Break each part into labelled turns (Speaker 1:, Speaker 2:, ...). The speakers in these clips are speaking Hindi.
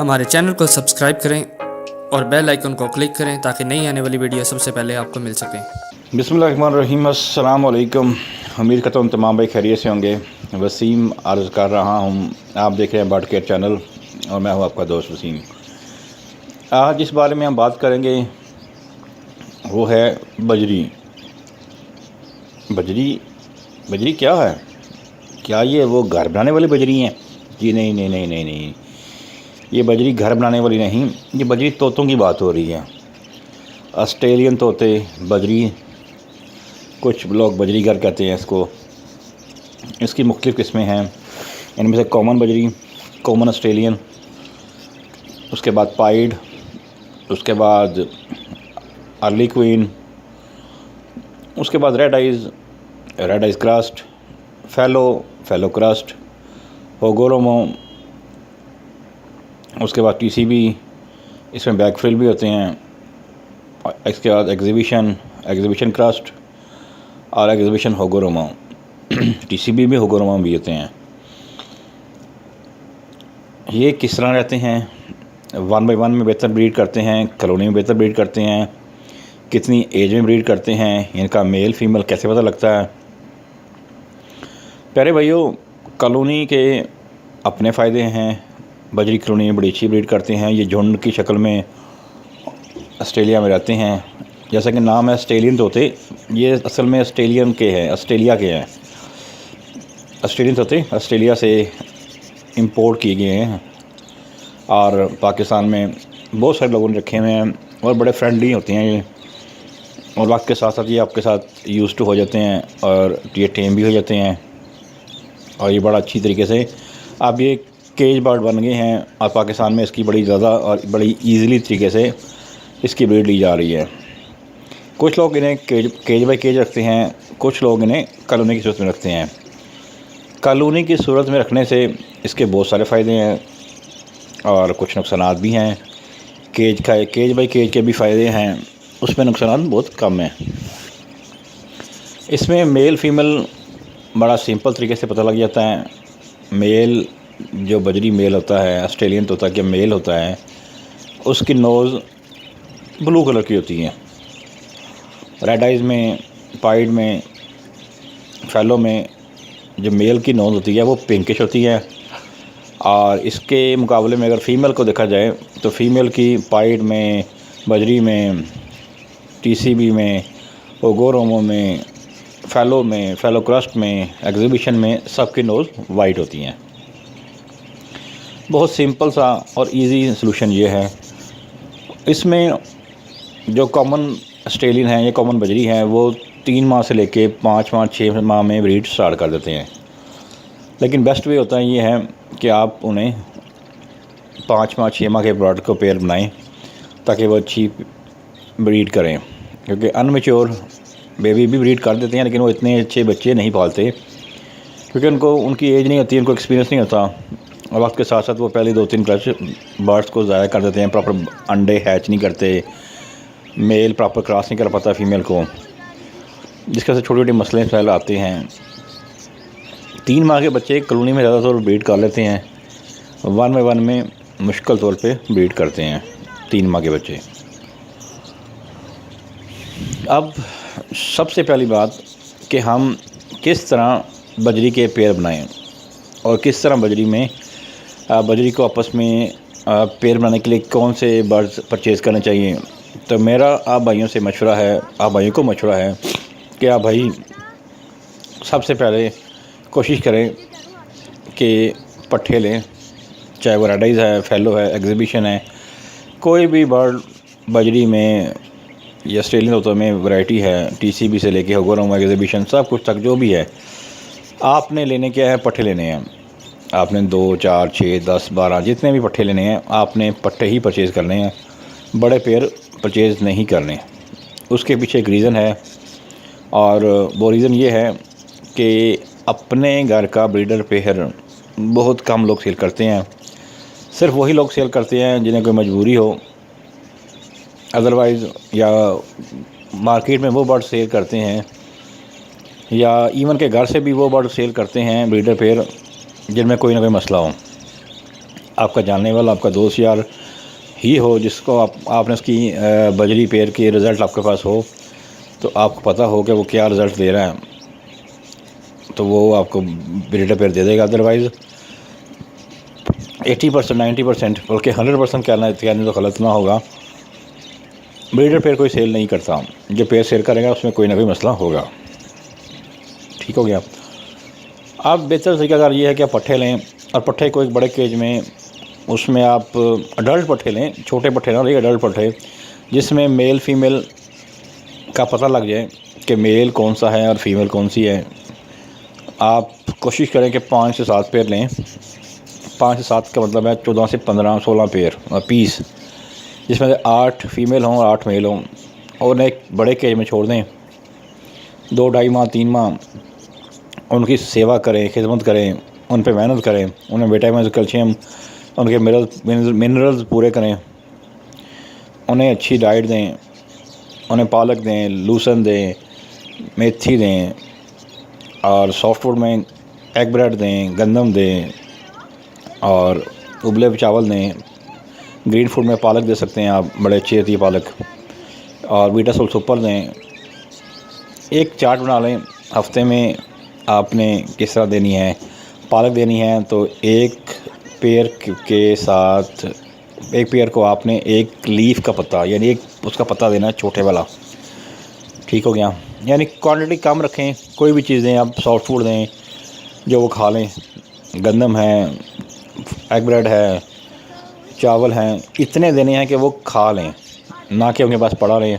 Speaker 1: हमारे चैनल को सब्सक्राइब करें और बेल आइकन को क्लिक करें ताकि नई आने वाली वीडियो सबसे पहले आपको मिल सकें।
Speaker 2: बिस्मिल्लाहिर्रहमानिर्रहीम, अस्सलाम वालेकुम। उम्मीद करता हूँ तमाम भाई खैरियत से होंगे। वसीम अर्ज़ कर रहा हूँ, आप देख रहे हैं बर्ड केयर चैनल और मैं हूँ आपका दोस्त वसीम। आज जिस बारे में हम बात करेंगे वो है बजरी। बजरी क्या है? क्या ये वो घर बनाने वाली बजरी हैं? जी नहीं नहीं नहीं नहीं नहीं, ये बजरी घर बनाने वाली नहीं, ये बजरी तोतों की बात हो रही है। ऑस्ट्रेलियन तोते बजरी, कुछ लोग बजरी घर कहते हैं इसको। इसकी मुख्तलिफ़ किस्में हैं, इनमें से कॉमन बजरी, कॉमन ऑस्ट्रेलियन, उसके बाद पाइड, उसके बाद अर्ली क्वीन, उसके बाद रेड आइज़ क्रस्ट, फैलो क्रस्ट, होगोरोमो, उसके बाद टीसीबी, इसमें बैकफ्रिल भी होते हैं। इसके बाद एग्जीबिशन क्रस्ट और एग्जीबिशन होगोरोमो। टीसीबी में होगोरोमो भी होते हैं। ये किस तरह रहते हैं? 1 बाई 1 में बेहतर ब्रीड करते हैं, कॉलोनी में बेहतर ब्रीड करते हैं, कितनी एज में ब्रीड करते हैं, इनका मेल फीमेल कैसे पता लगता है? प्यारे भाइयों, कॉलोनी के अपने फ़ायदे हैं। बजरी कॉलोनी में बड़ी अच्छी ब्रीड करते हैं। ये झुंड की शक्ल में ऑस्ट्रेलिया में रहते हैं। जैसा कि नाम है ऑस्ट्रेलियन तोते, ये असल में ऑस्ट्रेलिया के हैं। ऑस्ट्रेलियन तोते ऑस्ट्रेलिया से इंपोर्ट किए गए हैं और पाकिस्तान में बहुत सारे लोगों ने रखे हुए हैं और बड़े फ्रेंडली होते हैं ये, और वक्त के साथ साथ ये आपके साथ यूज़ टू हो जाते हैं और ये टेम भी हो जाते हैं। और ये बड़ा अच्छी तरीके से अब ये केज बर्ड बन गए हैं और पाकिस्तान में इसकी बड़ी ज़्यादा और बड़ी ईज़िली तरीके से इसकी ब्रीड ली जा रही है। कुछ लोग इन्हें केज बाई केज रखते हैं, कुछ लोग इन्हें कॉलोनी की सूरत में रखते हैं। कॉलोनी की सूरत में रखने से इसके बहुत सारे फ़ायदे हैं और कुछ नुकसानात भी हैं। केज बाई केज के भी फ़ायदे हैं, उसमें नुकसानात बहुत कम हैं। इसमें मेल फीमेल बड़ा सिंपल तरीके से पता लग जाता है। मेल जो बजरी मेल होता है, ऑस्ट्रेलियन तोता के मेल होता है, उसकी नोज़ ब्लू कलर की होती है। रेड आइज़ में, पाइड में, फैलो में जो मेल की नोज़ होती है वो पिंकिश होती है। और इसके मुकाबले में अगर फ़ीमेल को देखा जाए तो फ़ीमेल की पाइड में, बजरी में, टीसीबी में, ओगोरोमो में, फैलो क्रस्ट में, एग्जीबिशन में सबकी नोज़ वाइट होती हैं। बहुत सिंपल सा और इजी सलूशन ये है। इसमें जो कॉमन ऑस्ट्रेलियन है, ये कॉमन बजरी है, वो 3 माह से लेके 5 माह 6 माह में ब्रीड स्टार्ट कर देते हैं। लेकिन बेस्ट वे होता है ये है कि आप उन्हें 5 माह 6 माह के बर्ड को पेयर बनाएं ताकि वो अच्छी ब्रीड करें। क्योंकि अनमेच्योर बेबी भी ब्रीड कर देते हैं लेकिन वो इतने अच्छे बच्चे नहीं पालते क्योंकि उनकी एज नहीं होती, उनको एक्सपीरियंस नहीं होता। और वक्त के साथ साथ वो पहले 2-3 क्लच बर्ड्स को ज़ाया कर देते हैं, प्रॉपर अंडे हैच नहीं करते, मेल प्रॉपर क्रॉस नहीं कर पाता फ़ीमेल को, जिसकी वजह से छोटे छोटे मसले फैल आते हैं। 3 माह के बच्चे कॉलोनी में ज़्यादातर ब्रीड कर लेते हैं, 1 बाई 1 में मुश्किल तौर पे ब्रीड करते हैं 3 माह के बच्चे। अब सबसे पहली बात कि हम किस तरह बजरी के पेयर बनाएं और किस तरह बजरी को आपस में पेयर बनाने के लिए कौन से बर्ड्स परचेज़ करने चाहिए। तो मेरा आप भाइयों को मशवरा है कि आप भाई सबसे पहले कोशिश करें कि पट्ठे लें, चाहे वो रेड आइज़ है, फैलो है, एग्जीबिशन है, कोई भी बर्ड बजरी में या ऑस्ट्रेलियन तोतों में वैरायटी है, टीसीबी से लेके होगोरोमो, एग्जीबिशन सब कुछ तक जो भी है, आपने लेने क्या है, पट्ठे लेने हैं। आपने 2, 4, 6, 10, 12 जितने भी पट्ठे लेने हैं, आपने पट्ठे ही परचेज़ करने हैं, बड़े पेयर परचेज़ नहीं करने। उसके पीछे एक रीज़न है और वो रीज़न ये है कि अपने घर का ब्रीडर पेयर बहुत कम लोग सेल करते हैं। सिर्फ वही लोग सेल करते हैं जिन्हें कोई मजबूरी हो, अदरवाइज़ या मार्केट में वो बर्ड सेल करते हैं या इवन के घर से भी वो बर्ड सेल करते हैं ब्रीडर पेयर जिनमें कोई ना कोई मसला हो। आपका जानने वाला, आपका दोस्त यार ही हो, जिसको आपने उसकी बजरी पेयर के रिज़ल्ट आपके पास हो, तो आपको पता हो कि वो क्या रिज़ल्ट दे रहा है, तो वो आपको ब्रीडर पेयर दे देगा। अदरवाइज़ 80% 90% बल्कि 100% कहने तो गलत ना होगा, ब्रीडर पेयर कोई सेल नहीं करता। जो पेयर सेल करेगा उसमें कोई ना कोई मसला होगा। ठीक हो गया। आप बेहतर तरीकाकार ये है कि आप पट्ठे लें, और पट्ठे को एक बड़े केज में, उसमें आप अडल्ट पट्ठे लें, छोटे पट्ठे ना लें, अडल्ट पट्ठे, जिसमें मेल फीमेल का पता लग जाए कि मेल कौन सा है और फीमेल कौन सी है। आप कोशिश करें कि 5 से 7 पेयर लें। 5 से 7 का मतलब है 14 से 15 16 पेयर पीस, जिसमें से 8 फीमेल हों और 8 मेल हों, और उन्हें एक बड़े केज में छोड़ दें। 2 ढाई माह 3 माह उनकी सेवा करें, खिदमत करें, उन पर मेहनत करें, उन्हें विटामिन कैल्शियम उनके मिनरल्स पूरे करें, उन्हें अच्छी डाइट दें, उन्हें पालक दें, लूसन दें, मेथी दें, और सॉफ्ट फूड में एग ब्रेड दें, गंदम दें, और उबले चावल दें। ग्रीन फूड में पालक दे सकते हैं आप, बड़े अच्छी रहती है पालक, और बीटासोल सुपर दें। एक चार्ट बना लें हफ्ते में आपने किस तरह देनी है। पालक देनी है तो एक पेयर के साथ, एक पेयर को आपने एक लीफ का पत्ता, यानी एक उसका पत्ता देना, छोटे वाला। ठीक हो गया। यानी क्वांटिटी कम रखें। कोई भी चीज़ दें आप, सॉफ्ट फूड दें जो वो खा लें, गंदम है, एग ब्रेड है, चावल हैं, इतने देने हैं कि वो खा लें, ना कि उनके पास पड़ा रहे।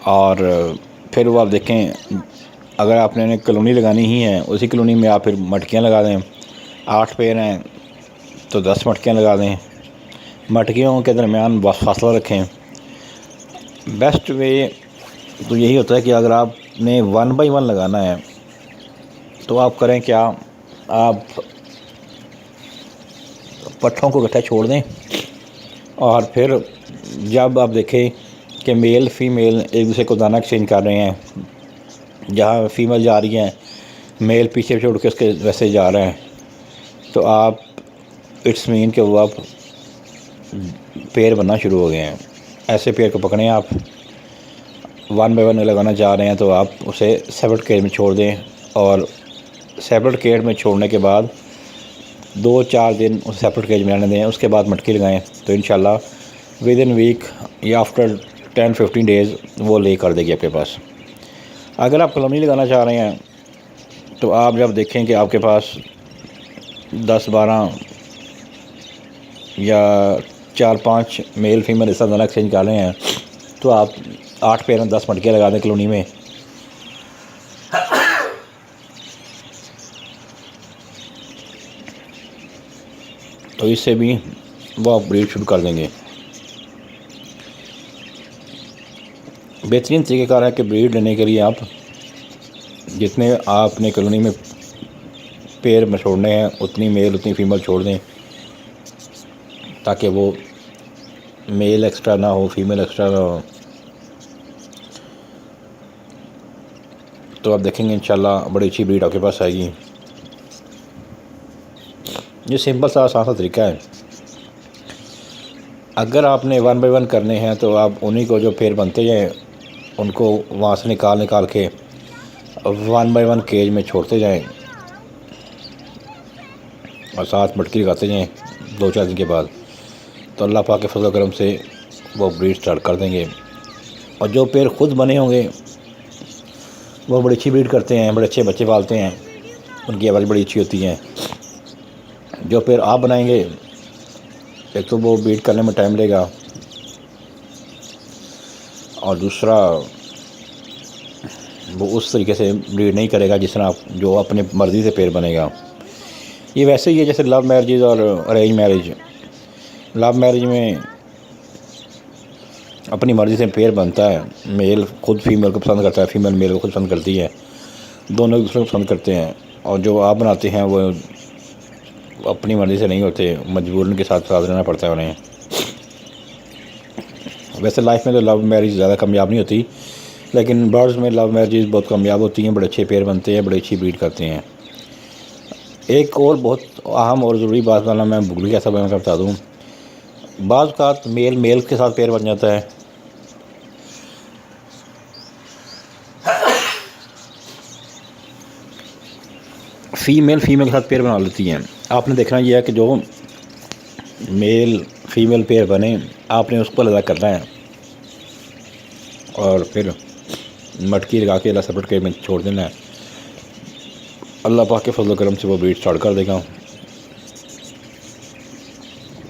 Speaker 2: और फिर वो आप देखें, अगर आपने उन्हें कॉलोनी लगानी ही है, उसी कॉलोनी में आप फिर मटकियाँ लगा दें। 8 पेड़ हैं तो 10 मटकियाँ लगा दें। मटकियों के दरमियान फासला रखें। बेस्ट वे तो यही होता है कि अगर आपने 1 बाई 1 लगाना है तो आप करें क्या, आप पट्ठों को इकट्ठा छोड़ दें, और फिर जब आप देखें कि मेल फीमेल एक दूसरे को दाना एक्सचेंज कर रहे हैं, जहाँ फीमेल जा रही है मेल पीछे छोड़ के उसके वैसे जा रहे हैं, तो आप इट्स मीन कि वो आप पेयर बनना शुरू हो गए हैं। ऐसे पेयर को पकड़ें। आप 1 बाई 1 लगाना चाह रहे हैं तो आप उसे सेपरेट केयर में छोड़ दें, और सेपरेट केयर में छोड़ने के बाद 2-4 दिन उसे सेपरेट केज में रहने दें। उसके बाद मटकी लगाएं तो इंशाल्लाह विद इन वीक या आफ्टर 10-15 डेज़ वो ले कर देगी आपके पास। अगर आप कॉलोनी लगाना चाह रहे हैं तो आप जब देखें कि आपके पास 10-12 या 4-5 मेल फीमेल इस तरह दाना एक्सचेंज कर रहे हैं, तो आप 8 पेड़ 10 मटकियाँ लगा दें कॉलोनी में। तो इससे भी वो आप ब्रीड शुरू कर देंगे। बेहतरीन तरीक़ेकार है कि ब्रीड लेने के लिए आप जितने आपने कॉलोनी में पेड़ में छोड़ने हैं, उतनी मेल उतनी फीमेल छोड़ दें, ताकि वो मेल एक्स्ट्रा ना हो, फीमेल एक्स्ट्रा ना हो। तो आप देखेंगे इंशाल्लाह बड़ी अच्छी ब्रीड आपके पास आएगी। ये सिंपल सा आसान सा तरीका है। अगर आपने 1 बाई 1 करने हैं तो आप उन्हीं को जो पेड़ बनते हैं उनको वहाँ से निकाल के 1 बाई 1 केज में छोड़ते जाएं, और साथ मटकी लगाते जाएं 2-4 दिन के बाद, तो अल्लाह पाक के फजल करम से वो ब्रीड स्टार्ट कर देंगे। और जो पेड़ ख़ुद बने होंगे वो बड़ी अच्छी ब्रीड करते हैं, बड़े अच्छे बच्चे पालते हैं, उनकी आवाज़ बड़ी अच्छी होती है। जो पेड़ आप बनाएंगे, एक तो वो ब्रीड करने में टाइम लेगा, और दूसरा वो उस तरीके से ब्रीड नहीं करेगा जिस तरह जो अपने मर्ज़ी से पेड़ बनेगा। ये वैसे ही है जैसे लव मैरिज और अरेंज मैरिज। लव मैरिज में अपनी मर्ज़ी से पेयर बनता है, मेल खुद फीमेल को पसंद करता है, फीमेल मेल को खुद पसंद करती है, दोनों एक दूसरे को पसंद करते हैं। और जो आप बनाते हैं वो अपनी मर्ज़ी से नहीं होते, मजबूरन के साथ रहना पड़ता है उन्हें। वैसे लाइफ में तो लव मैरिज ज़्यादा कामयाब नहीं होती, लेकिन बर्ड्स में लव मैरिज बहुत कामयाब होती हैं, बड़े अच्छे पेयर बनते हैं, बड़ी अच्छी ब्रीड करते हैं। एक और बहुत अहम और ज़रूरी बात वाला मैं बुगली कैसा बना कर बता दूँ। बाज़ औक़ात मेल के साथ पेयर बन जाता है, फ़ीमेल के साथ पेयर बना लेती हैं। आपने देखना यह है कि जो मेल फीमेल पेयर बने आपने उसको अलग करना है और फिर मटकी लगा के सेपरेट के में छोड़ देना है। अल्लाह पाक के फजल करम से वो ब्रीड स्टार्ट कर देगा।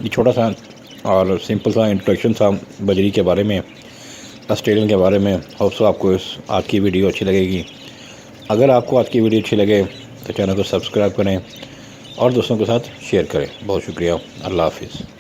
Speaker 2: ये छोटा सा और सिंपल सा इंट्रोडक्शन था बजरी के बारे में, ऑस्ट्रेलियन के बारे में। होप सो आपको आज की वीडियो अच्छी लगेगी। अगर आपको आज की वीडियो अच्छी लगे तो चैनल को सब्सक्राइब करें और दोस्तों के साथ शेयर करें। बहुत शुक्रिया। अल्लाह हाफिज़।